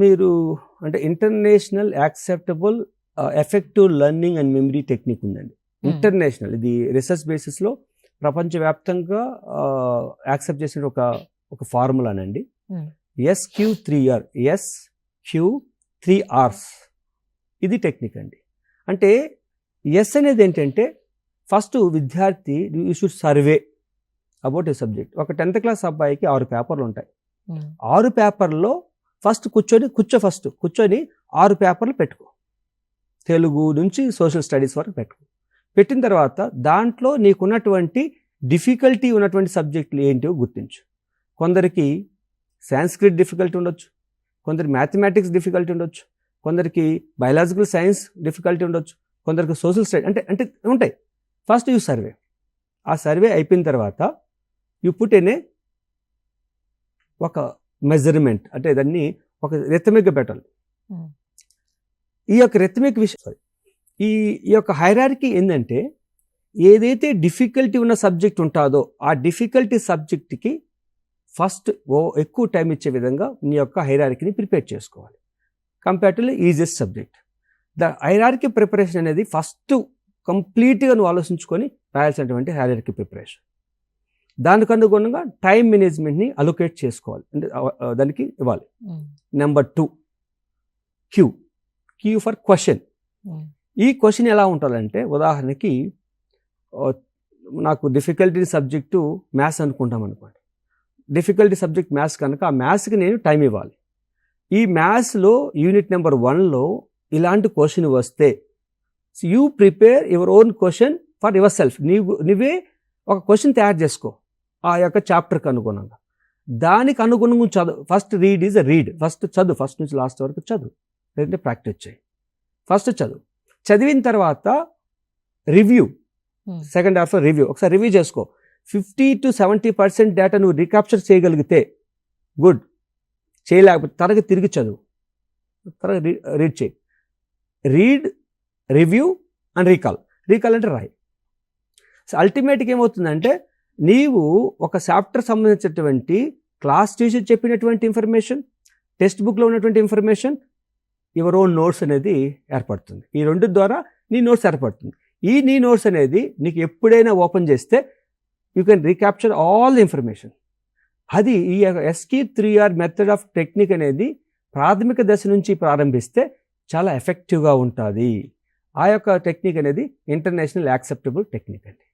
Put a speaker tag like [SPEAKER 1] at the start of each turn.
[SPEAKER 1] మీరు అంటే international acceptable effective learning and memory technique ఉందండి. ఇంటర్నేషనల్, ఇది రీసెర్చ్ బేసిస్లో ప్రపంచవ్యాప్తంగా యాక్సెప్ట్ చేసిన ఒక ఫార్ములానండి. SQ3R, SQ3Rs, ఇది టెక్నిక్ అండి. అంటే ఎస్ అనేది ఏంటంటే ఫస్ట్ విద్యార్థి you should survey about a subject. ఒక 10th క్లాస్ అబ్బాయికి 6 పేపర్లు ఉంటాయి. 6 పేపర్లో ఫస్ట్ కూర్చొని 6 పేపర్లు పెట్టుకో. తెలుగు నుంచి సోషల్ స్టడీస్ వరకు పెట్టుకో. పెట్టిన తర్వాత దాంట్లో నీకున్నటువంటి డిఫికల్టీ ఉన్నటువంటి సబ్జెక్టులు ఏంటో గుర్తించు. కొందరికి సాంస్క్రిట్ డిఫికల్టీ ఉండొచ్చు, కొందరికి మ్యాథమెటిక్స్ డిఫికల్టీ ఉండొచ్చు, కొందరికి బయాలజికల్ సైన్స్ డిఫికల్టీ ఉండొచ్చు, కొందరికి సోషల్ స్టడీ అంటే ఉంటాయి. First you survey. ఆ సర్వే అయిపోయిన తర్వాత యూ పుట్ ఎన్ ఒక మెజర్మెంట్, అంటే దాన్ని ఒక రిథమిక్గా పెట్టాలి. ఈ యొక్క రిథమిక్ విషయం, ఈ యొక్క హైరార్కీ ఏంటంటే ఏదైతే డిఫికల్టీ ఉన్న సబ్జెక్ట్ ఉంటుందో ఆ డిఫికల్టీ సబ్జెక్ట్కి ఫస్ట్ ఎక్కువ టైం ఇచ్చే విధంగా నీ యొక్క హైరార్కీని ప్రిపేర్ చేసుకోవాలి comparatively easiest subject. The hierarchy preparation అనేది ఫస్ట్ కంప్లీట్గా నువ్వు ఆలోచించుకొని రాయాల్సినటువంటి హైరార్కీ ప్రిపరేషన్. దానికి అనుగుణంగా టైం మేనేజ్మెంట్ని అలొకేట్ చేసుకోవాలి, అంటే దానికి ఇవ్వాలి. Number 2, Q for question. ఈ క్వశ్చన్ ఎలా ఉంటుందంటే, ఉదాహరణకి నాకు డిఫికల్టీ సబ్జెక్టు మ్యాథ్స్ అనుకుంటాం అనుకోండి. డిఫికల్టీ సబ్జెక్ట్ మ్యాథ్స్ కనుక ఆ మ్యాథ్స్కి నేను టైం ఇవ్వాలి. ఈ మ్యాథ్స్లో యూనిట్ నెంబర్ 1లో ఇలాంటి క్వశ్చన్ వస్తే you prepare your own question for your self. నువ్వే ఒక క్వశ్చన్ తయారు చేసుకో ఆ యొక్క చాప్టర్కి అనుగుణంగా. దానికి అనుగుణంగా చదువు. ఫస్ట్ రీడ్ ఫస్ట్ చదువు, ఫస్ట్ నుంచి లాస్ట్ వరకు చదువు, లేదంటే ప్రాక్టీస్ చేయి. ఫస్ట్ చదివిన తర్వాత రివ్యూ, సెకండ్ హాఫ్ రివ్యూ. ఒకసారి రివ్యూ చేసుకో. 50 to 70% డేటా నువ్వు రీక్యాప్చర్ చేయగలిగితే గుడ్. చేయలేకపోతే తరగతి తిరిగి చదువు, రీడ్ చేయి. రీడ్, రివ్యూ అండ్ రీకాల్ అంటే రాయి. సో అల్టిమేట్గా ఏమవుతుందంటే నీవు ఒక చాప్టర్ సంబంధించినటువంటి క్లాస్ టీచర్ చెప్పినటువంటి ఇన్ఫర్మేషన్, టెక్స్ట్ బుక్లో ఉన్నటువంటి ఇన్ఫర్మేషన్, యువర్ ఓన్ నోట్స్ అనేది ఏర్పడుతుంది. ఈ రెండు ద్వారా నీ నోట్స్ ఏర్పడుతుంది. నీ నోట్స్ అనేది నీకు ఎప్పుడైనా ఓపెన్ చేస్తే you can recapture all the information. అది ఈ SQ3R మెథడ్ ఆఫ్ టెక్నిక్ అనేది ప్రాథమిక దశ నుంచి ప్రారంభిస్తే చాలా ఎఫెక్టివ్గా ఉంటుంది. ఆ యొక్క టెక్నిక్ అనేది ఇంటర్నేషనల్ యాక్సెప్టబుల్ టెక్నిక్ అండి.